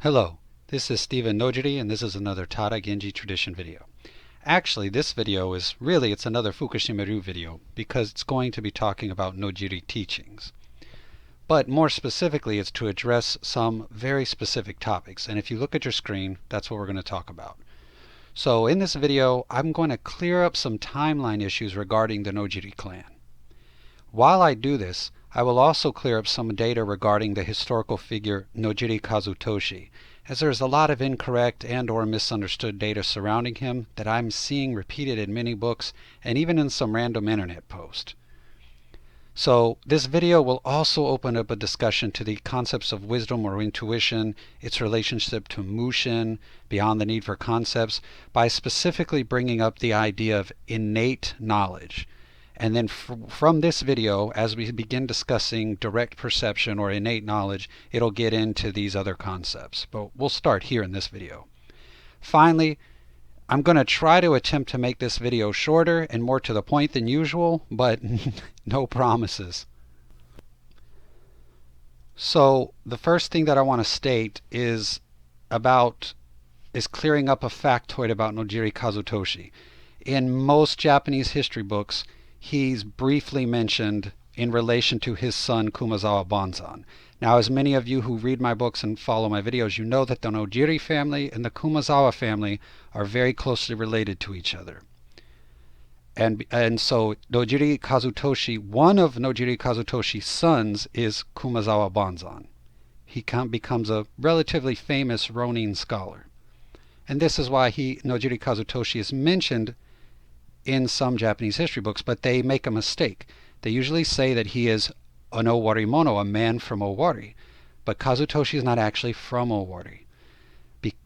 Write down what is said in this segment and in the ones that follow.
Hello, this is Stephen Nojiri and this is another Tada Genji tradition video. Actually, this video it's another Fukushima Ryu video because it's going to be talking about Nojiri teachings. But more specifically, it's to address some very specific topics. And if you look at your screen, that's what we're going to talk about. So in this video, I'm going to clear up some timeline issues regarding the Nojiri clan. While I do this, I will also clear up some data regarding the historical figure Nojiri Kazutoshi, as there is a lot of incorrect and or misunderstood data surrounding him that I'm seeing repeated in many books and even in some random internet posts. So this video will also open up a discussion to the concepts of wisdom or intuition, its relationship to Mushin, beyond the need for concepts, by specifically bringing up the idea of innate knowledge. And then from this video, as we begin discussing direct perception or innate knowledge, it'll get into these other concepts. But we'll start here in this video. Finally, I'm going to try to attempt to make this video shorter and more to the point than usual, but no promises. So the first thing that I want to state is clearing up a factoid about Nojiri Kazutoshi. In most Japanese history books, he's briefly mentioned in relation to his son Kumazawa Banzan. Now, as many of you who read my books and follow my videos, you know that the Nojiri family and the Kumazawa family are very closely related to each other. And so Nojiri Kazutoshi, one of Nojiri Kazutoshi's sons is Kumazawa Banzan. He becomes a relatively famous Ronin scholar. And this is why Nojiri Kazutoshi is mentioned in some Japanese history books, but they make a mistake. They usually say that he is an Owarimono, a man from Owari, but Kazutoshi is not actually from Owari.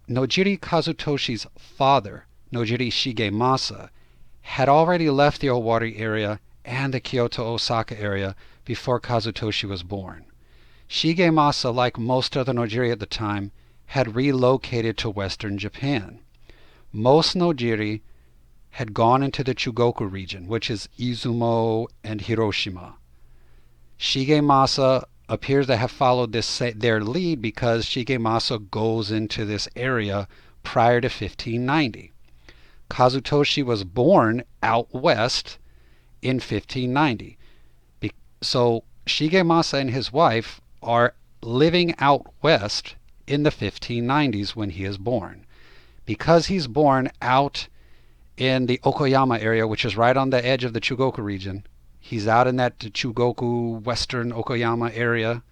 Nojiri Kazutoshi's father, Nojiri Shigemasa, had already left the Owari area and the Kyoto-Osaka area before Kazutoshi was born. Shigemasa, like most other Nojiri at the time, had relocated to western Japan. Most Nojiri had gone into the Chugoku region, which is Izumo and Hiroshima. Shigemasa appears to have followed their lead because Shigemasa goes into this area prior to 1590. Kazutoshi was born out west in 1590. So Shigemasa and his wife are living out west in the 1590s when he is born. Because he's born out in the Okayama area, which is right on the edge of the Chugoku region. He's out in that Chugoku, western Okayama area.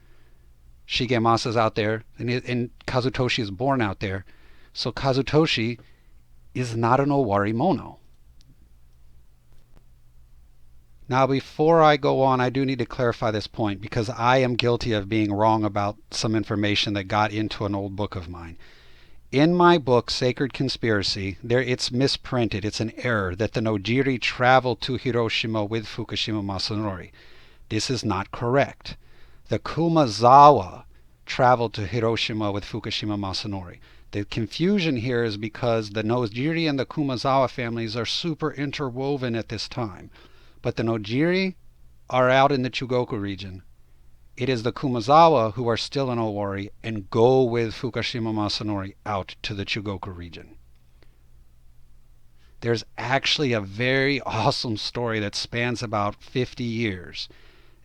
Shigemasa's out there, and Kazutoshi is born out there. So Kazutoshi is not an Owarimono. Now, before I go on, I do need to clarify this point because I am guilty of being wrong about some information that got into an old book of mine. In my book, Sacred Conspiracy, it's misprinted. It's an error that the Nojiri traveled to Hiroshima with Fukushima Masanori. This is not correct. The Kumazawa traveled to Hiroshima with Fukushima Masanori. The confusion here is because the Nojiri and the Kumazawa families are super interwoven at this time. But the Nojiri are out in the Chugoku region. It is the Kumazawa who are still in Owari and go with Fukushima Masanori out to the Chugoku region. There's actually a very awesome story that spans about 50 years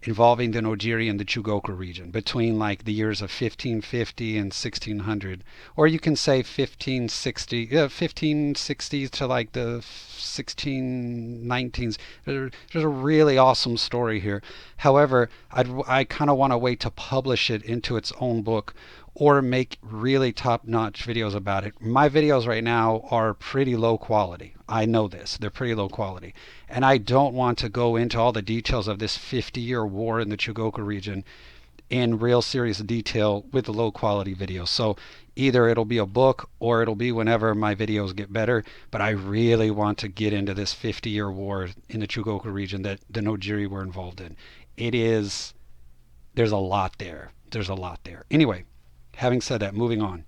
involving the Nojiri and the Chugoku region between like the years of 1550 and 1600, or you can say 1560s to like the 1619s. There's a really awesome story here. However, I kind of want to wait to publish it into its own book or make really top-notch videos about it. My videos right now are pretty low quality. I know this. They're pretty low quality. And I don't want to go into all the details of this 50-year war in the Chugoku region in real serious detail with the low quality videos. So either it'll be a book or it'll be whenever my videos get better. But I really want to get into this 50-year war in the Chugoku region that the Nojiri were involved in. There's a lot there. There's a lot there. Anyway, having said that, moving on.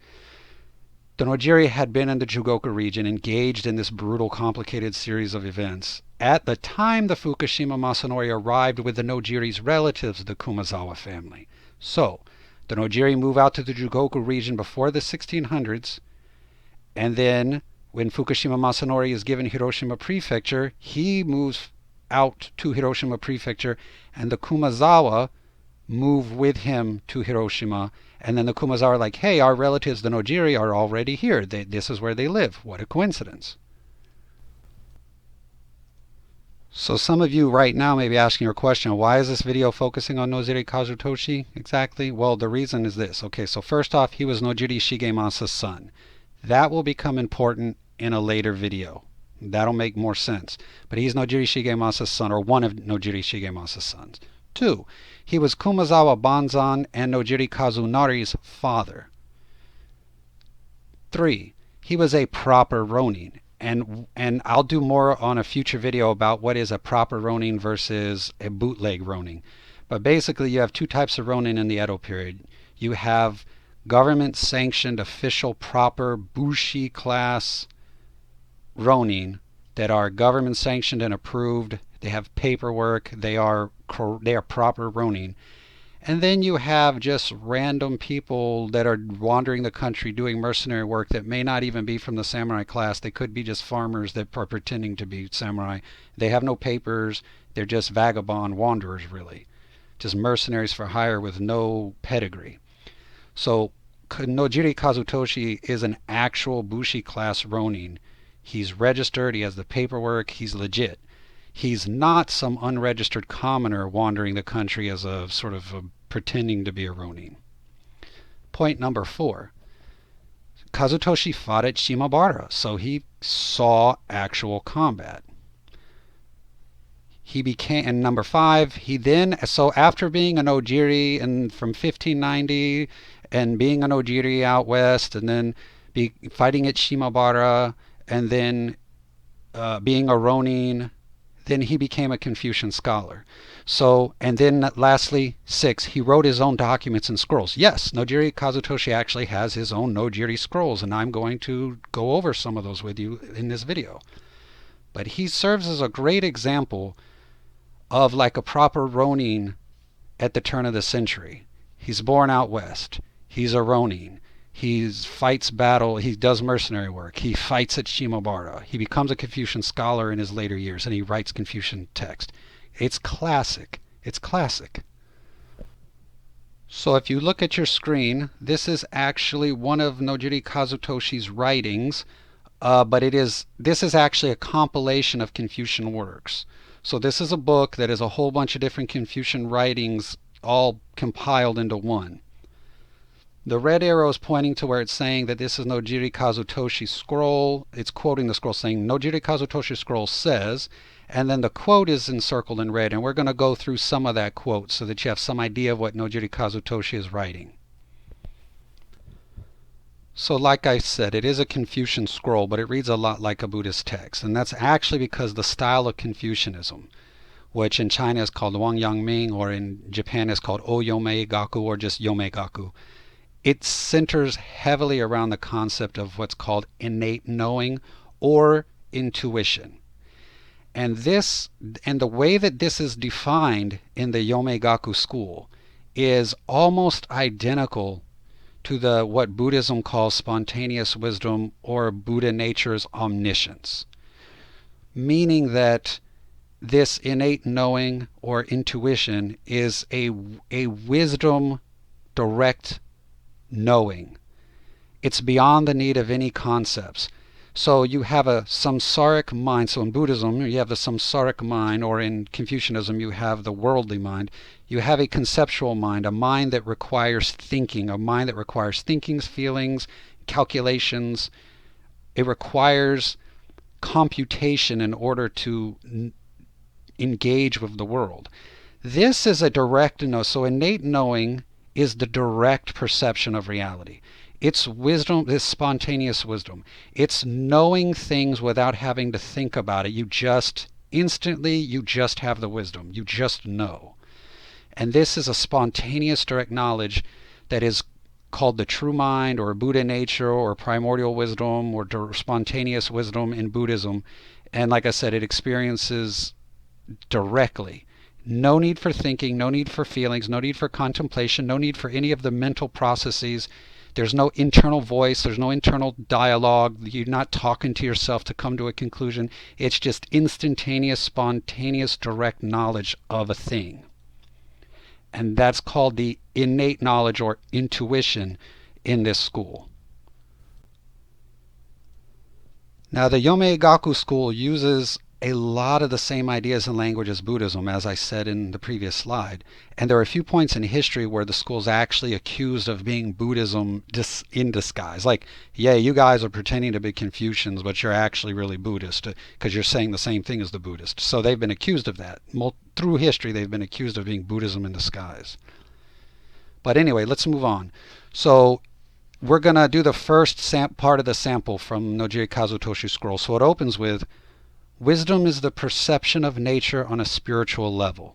The Nojiri had been in the Chugoku region, engaged in this brutal, complicated series of events. At the time the Fukushima Masanori arrived with the Nojiri's relatives, the Kumazawa family. So, The Nojiri move out to the Jugoku region before the 1600s, and then when Fukushima Masanori is given Hiroshima Prefecture, he moves out to Hiroshima Prefecture, and the Kumazawa move with him to Hiroshima. And then the Kumazawa are like, hey, our relatives, the Nojiri, are already here. This is where they live. What a coincidence. So some of you right now may be asking your question, why is this video focusing on Nojiri Kazutoshi exactly? Well, the reason is this. Okay, so first off, he was Nojiri Shigemasa's son. That will become important in a later video. That'll make more sense. But he's Nojiri Shigemasa's son, or one of Nojiri Shigemasa's sons. 2. He was Kumazawa Banzan and Nojiri Kazunari's father. 3. He was a proper Ronin. And I'll do more on a future video about what is a proper Ronin versus a bootleg Ronin. But basically you have two types of Ronin in the Edo period. You have government-sanctioned, official, proper Bushi class Ronin that are government-sanctioned and approved. They have paperwork. They are proper Ronin. And then you have just random people that are wandering the country doing mercenary work that may not even be from the samurai class. They could be just farmers that are pretending to be samurai. They have no papers. They're just vagabond wanderers, really. Just mercenaries for hire with no pedigree. So Nojiri Kazutoshi is an actual Bushi class Ronin. He's registered. He has the paperwork. He's legit. He's not some unregistered commoner wandering the country as a sort of pretending to be a Ronin. Point number 4. Kazutoshi fought at Shimabara, so he saw actual combat. He became, and number 5, he then, so after being a Nojiri and from 1590 and being a Nojiri out west and then fighting at Shimabara and then being a Ronin, then he became a Confucian scholar. So, and then lastly, 6, he wrote his own documents and scrolls. Yes, Nojiri Kazutoshi actually has his own Nojiri scrolls, and I'm going to go over some of those with you in this video. But he serves as a great example of like a proper Ronin at the turn of the century. He's born out west. He's a Ronin. He fights battle. He does mercenary work. He fights at Shimabara. He becomes a Confucian scholar in his later years, and he writes Confucian text. It's classic. It's classic. So if you look at your screen, this is actually one of Nojiri Kazutoshi's writings, but this is actually a compilation of Confucian works. So this is a book that is a whole bunch of different Confucian writings all compiled into one. The red arrow is pointing to where it's saying that this is Nojiri Kazutoshi's scroll. It's quoting the scroll saying Nojiri Kazutoshi scroll says, and then the quote is encircled in red, and we're going to go through some of that quote so that you have some idea of what Nojiri Kazutoshi is writing. So like I said, it is a Confucian scroll, but it reads a lot like a Buddhist text, and that's actually because the style of Confucianism, which in China is called Wang Yangming, or in Japan is called O-yomei Gaku, or just Yomei Gaku. It centers heavily around the concept of what's called innate knowing or intuition. And the way that this is defined in the O-yomei Gaku school is almost identical to what Buddhism calls spontaneous wisdom or Buddha nature's omniscience. Meaning that this innate knowing or intuition is a wisdom direct knowing. It's beyond the need of any concepts. So you have a samsaric mind. So in Buddhism, you have the samsaric mind, or in Confucianism, you have the worldly mind. You have a conceptual mind, a mind that requires thinking, a mind that requires thinkings, feelings, calculations. It requires computation in order to engage with the world. This is a direct know. So innate knowing is the direct perception of reality. It's wisdom, this spontaneous wisdom. It's knowing things without having to think about it. You just have the wisdom. You just know. And this is a spontaneous direct knowledge that is called the true mind, or Buddha nature, or primordial wisdom, or spontaneous wisdom in Buddhism. And like I said, it experiences directly. No need for thinking, no need for feelings, no need for contemplation, no need for any of the mental processes. There's no internal voice, there's no internal dialogue. You're not talking to yourself to come to a conclusion. It's just instantaneous, spontaneous, direct knowledge of a thing. And that's called the innate knowledge or intuition in this school. Now, the O-yomei Gaku School uses a lot of the same ideas and language as Buddhism, as I said in the previous slide. And there are a few points in history where the school's actually accused of being Buddhism in disguise. Like, yeah, you guys are pretending to be Confucians, but you're actually really Buddhist because you're saying the same thing as the Buddhists. So they've been accused of that. Through history, they've been accused of being Buddhism in disguise. But anyway, let's move on. So we're going to do the first part of the sample from Nojiri Kazutoshi scroll. So it opens with, wisdom is the perception of nature on a spiritual level.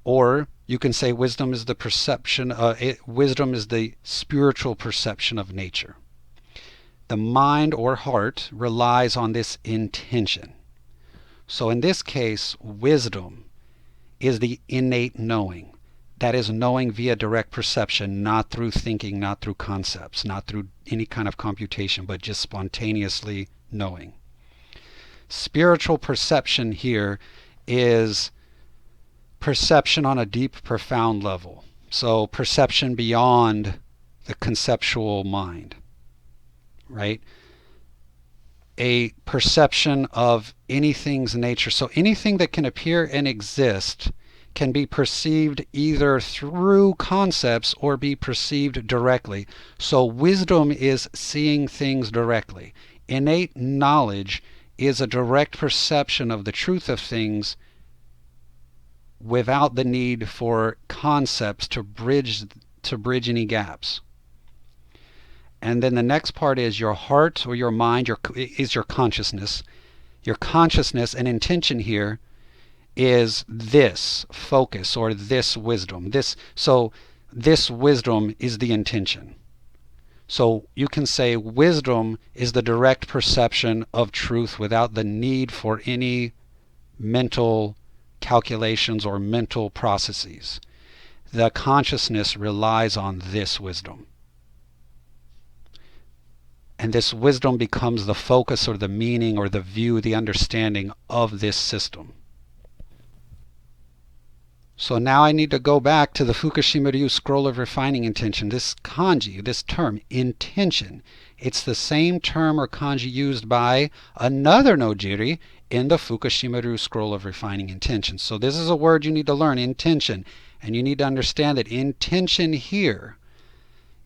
Or you can say wisdom is the spiritual perception of nature. The mind or heart relies on this intention. So in this case, wisdom is the innate knowing. That is knowing via direct perception, not through thinking, not through concepts, not through any kind of computation, but just spontaneously knowing. Spiritual perception here is perception on a deep, profound level. So perception beyond the conceptual mind, right? A perception of anything's nature. So anything that can appear and exist can be perceived either through concepts or be perceived directly. So wisdom is seeing things directly. Innate knowledge is a direct perception of the truth of things without the need for concepts to bridge any gaps. And then the next part is your heart or your mind is your consciousness. Your consciousness and intention here is this focus or this wisdom. So this wisdom is the intention. So you can say wisdom is the direct perception of truth without the need for any mental calculations or mental processes. The consciousness relies on this wisdom. And this wisdom becomes the focus or the meaning or the view, the understanding of this system. So now I need to go back to the Fukushima Ryu scroll of refining intention. This kanji, this term, intention, it's the same term or kanji used by another Nojiri in the Fukushima Ryu scroll of refining intention. So this is a word you need to learn, intention. And you need to understand that intention here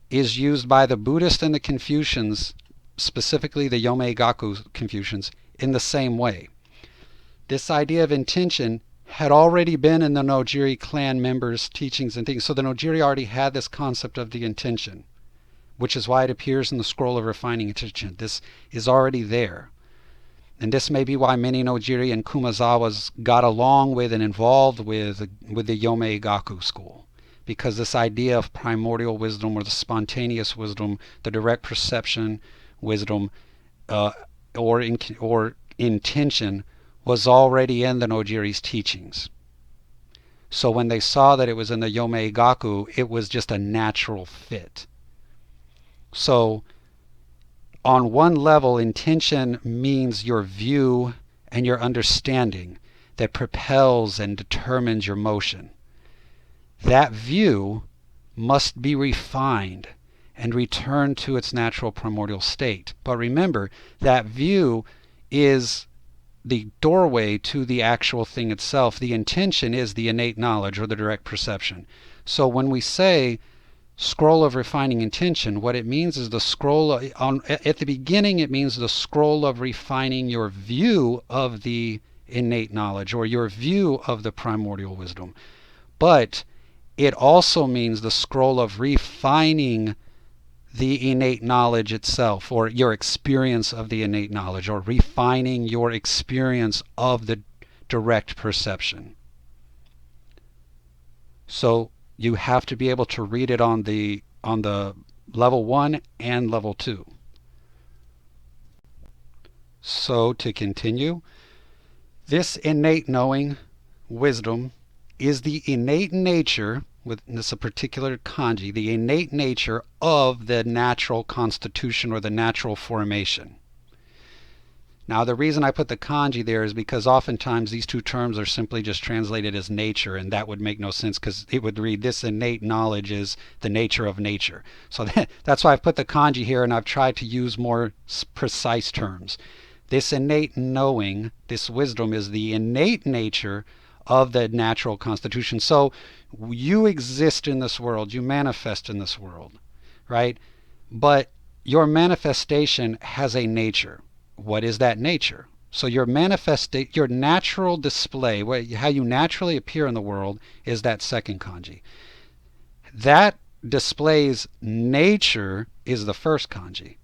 is used by the Buddhists and the Confucians, specifically the O-yomei Gaku Confucians, in the same way. This idea of intention had already been in the Nojiri Clan members' teachings and things. So the Nojiri already had this concept of the intention, which is why it appears in the scroll of refining intention. This is already there. And this may be why many Nojiri and Kumazawas got along with and involved with the O-yomei Gaku school. Because this idea of primordial wisdom or the spontaneous wisdom, the direct perception wisdom, or intention was already in the Nojiri's teachings. So when they saw that it was in the O-yomei Gaku, it was just a natural fit. So on one level, intention means your view and your understanding that propels and determines your motion. That view must be refined and returned to its natural primordial state. But remember, that view is the doorway to the actual thing itself. The intention is the innate knowledge or the direct perception. So when we say scroll of refining intention, what it means is the scroll at the beginning, it means the scroll of refining your view of the innate knowledge or your view of the primordial wisdom. But it also means the scroll of refining the innate knowledge itself, or your experience of the innate knowledge, or refining your experience of the direct perception. So you have to be able to read it on the level 1 and level 2. So to continue, this innate knowing, wisdom is the innate nature, with this a particular kanji, the innate nature of the natural constitution or the natural formation. Now, the reason I put the kanji there is because oftentimes these two terms are simply just translated as nature, and that would make no sense because it would read, this innate knowledge is the nature of nature. So that's why I've put the kanji here, and I've tried to use more precise terms. This innate knowing, this wisdom, is the innate nature of the natural constitution. So you exist in this world, you manifest in this world, right? But your manifestation has a nature. What is that nature? So your natural display, how you naturally appear in the world, is that second kanji. That display's nature is the first kanji.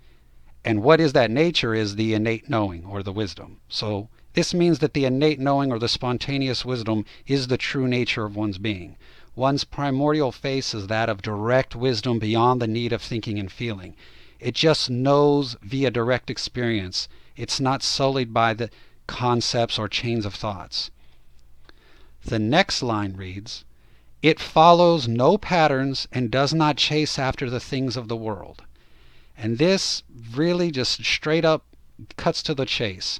And what is that nature is the innate knowing or the wisdom. So this means that the innate knowing or the spontaneous wisdom is the true nature of one's being. One's primordial face is that of direct wisdom beyond the need of thinking and feeling. It just knows via direct experience. It's not sullied by the concepts or chains of thoughts. The next line reads, "It follows no patterns and does not chase after the things of the world." And this really just straight up cuts to the chase.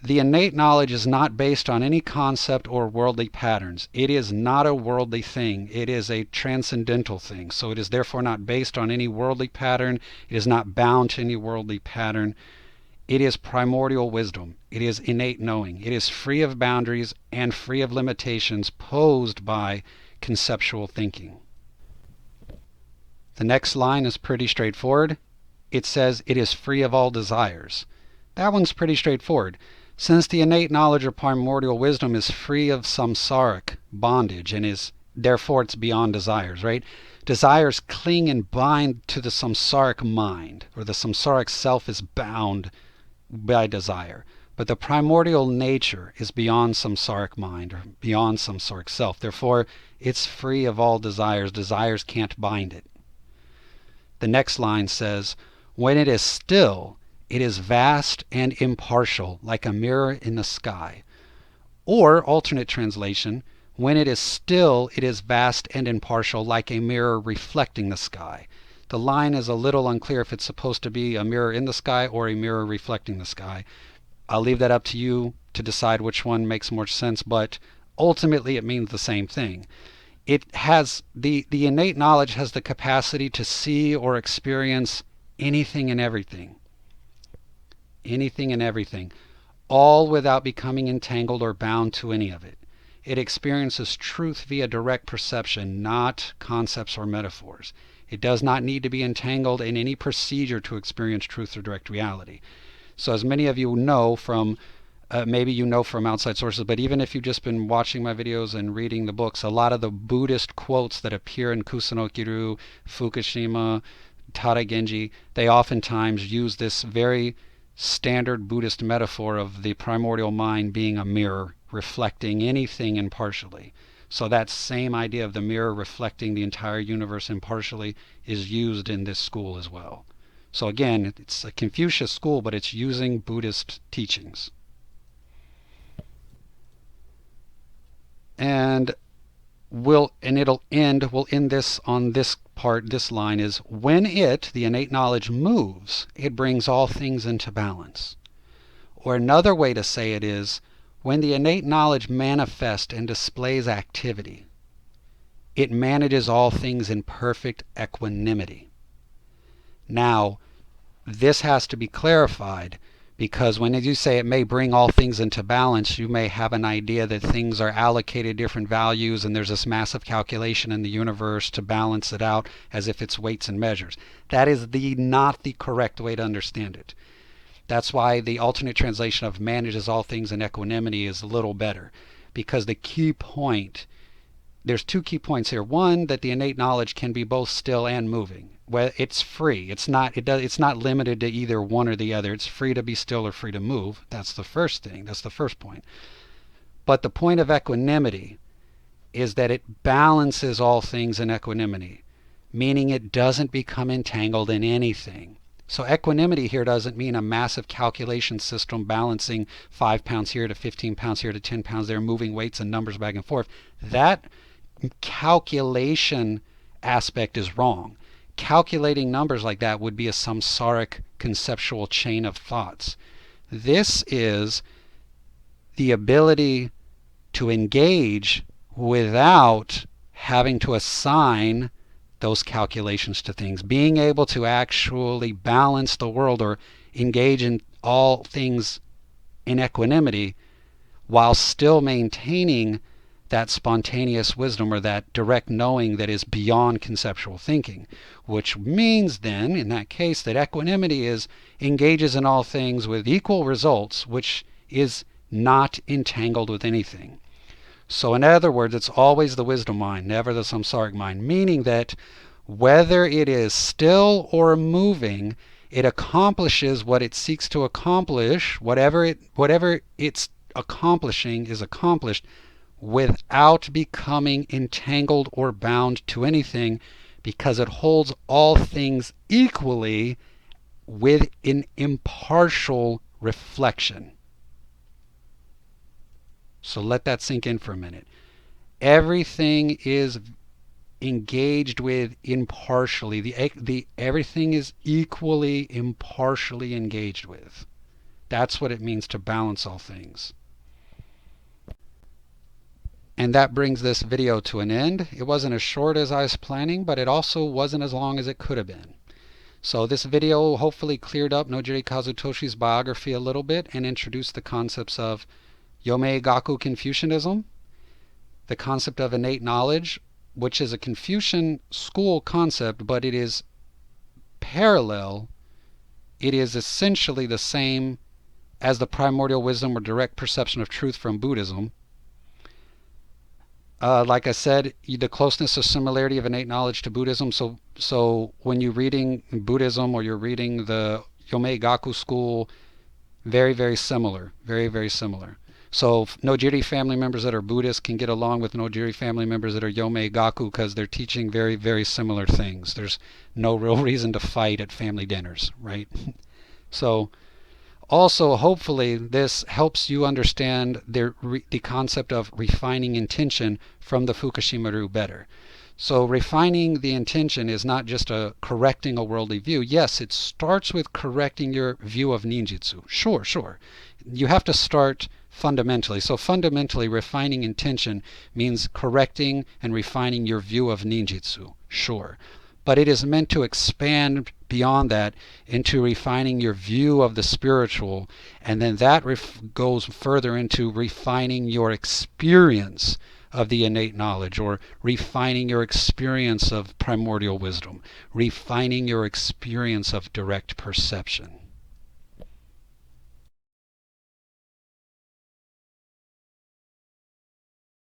The innate knowledge is not based on any concept or worldly patterns. It is not a worldly thing. It is a transcendental thing. So it is therefore not based on any worldly pattern. It is not bound to any worldly pattern. It is primordial wisdom. It is innate knowing. It is free of boundaries and free of limitations posed by conceptual thinking. The next line is pretty straightforward. It says it is free of all desires. That one's pretty straightforward. Since the innate knowledge of primordial wisdom is free of samsaric bondage and is therefore it's beyond desires, right? Desires cling and bind to the samsaric mind, or the samsaric self is bound by desire. But the primordial nature is beyond samsaric mind or beyond samsaric self. Therefore, it's free of all desires. Desires can't bind it. The next line says, when it is still, it is vast and impartial, like a mirror in the sky. Or, alternate translation, when it is still, it is vast and impartial, like a mirror reflecting the sky. The line is a little unclear if it's supposed to be a mirror in the sky or a mirror reflecting the sky. I'll leave that up to you to decide which one makes more sense, but ultimately it means the same thing. It has the innate knowledge has the capacity to see or experience anything and everything. Anything and everything, all without becoming entangled or bound to any of it. It experiences truth via direct perception, not concepts or metaphors. It does not need to be entangled in any procedure to experience truth or direct reality. So as many of you know from, maybe you know from outside sources, but even if you've just been watching my videos and reading the books, a lot of the Buddhist quotes that appear in Kusunoki Ryu, Fukushima, Tada Genji, they oftentimes use this very standard Buddhist metaphor of the primordial mind being a mirror reflecting anything impartially. So that same idea of the mirror reflecting the entire universe impartially is used in this school as well. So again, it's a Confucius school, but it's using Buddhist teachings. And we'll end this on this part. This line is, when it, the innate knowledge, moves, it brings all things into balance. Or another way to say it is, when the innate knowledge manifests and displays activity, it manages all things in perfect equanimity. Now, this has to be clarified, because when you say it may bring all things into balance, you may have an idea that things are allocated different values and there's this massive calculation in the universe to balance it out as if it's weights and measures. That is not the correct way to understand it. That's why the alternate translation of manages all things in equanimity is a little better, because the key point, there's two key points here. One, that the innate knowledge can be both still and moving. Well, it's free. It's not limited to either one or the other. It's free to be still or free to move. That's the first thing. That's the first point. But the point of equanimity is that it balances all things in equanimity, meaning it doesn't become entangled in anything. So equanimity here doesn't mean a massive calculation system balancing 5 pounds here to 15 pounds here to 10 pounds there, moving weights and numbers back and forth. That calculation aspect is wrong. Calculating numbers like that would be a samsaric conceptual chain of thoughts. This is the ability to engage without having to assign those calculations to things, being able to actually balance the world or engage in all things in equanimity while still maintaining that spontaneous wisdom or that direct knowing that is beyond conceptual thinking, which means then in that case that equanimity engages in all things with equal results, which is not entangled with anything. So in other words, it's always the wisdom mind, never the samsaric mind, meaning that whether it is still or moving, it accomplishes what it seeks to accomplish, whatever it's accomplishing is accomplished without becoming entangled or bound to anything, because it holds all things equally with an impartial reflection. So let that sink in for a minute. Everything is engaged with impartially. Everything is equally impartially engaged with. That's what it means to balance all things. And that brings this video to an end. It wasn't as short as I was planning, but it also wasn't as long as it could have been. So this video hopefully cleared up Nojiri Kazutoshi's biography a little bit and introduced the concepts of O-yomei Gaku Confucianism, the concept of innate knowledge, which is a Confucian school concept, but it is parallel. It is essentially the same as the primordial wisdom or direct perception of truth from Buddhism. Like I said, the closeness or similarity of innate knowledge to Buddhism. So when you're reading Buddhism or you're reading the O-yomei Gaku School, very, very similar. Very, very similar. So Nojiri family members that are Buddhist can get along with Nojiri family members that are O-yomei Gaku because they're teaching very, very similar things. There's no real reason to fight at family dinners, right? So also, hopefully, this helps you understand the concept of refining intention from the Fukushima Ryu better. So refining the intention is not just correcting a worldly view. Yes, it starts with correcting your view of ninjutsu. Sure. You have to start fundamentally. So fundamentally, refining intention means correcting and refining your view of ninjutsu. Sure. But it is meant to expand beyond that into refining your view of the spiritual, and then that goes further into refining your experience of the innate knowledge, or refining your experience of primordial wisdom, refining your experience of direct perception.